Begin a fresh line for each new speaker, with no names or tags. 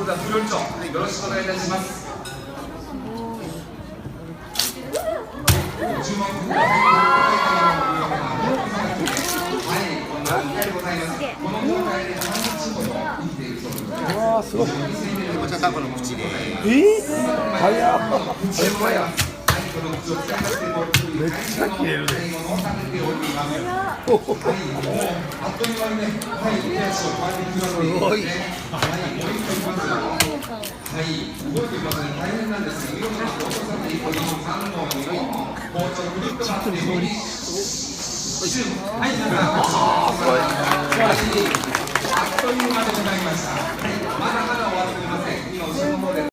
福田副料理長、よろしくお願いいたします。ご注文ください。はい、こんな状態でございます。この状態で半日ほど生きているそうです。
わあ、すごい。
お茶タコの口で。
早っ。めっちゃ切れるね。すごい。
はい、動いていますね。大変なんですけど、いろんなお父さんの1個、2個、3個、2個、包丁ぐるっと回って、はい、皆さん、素晴らしい。あっという間でございました。まだ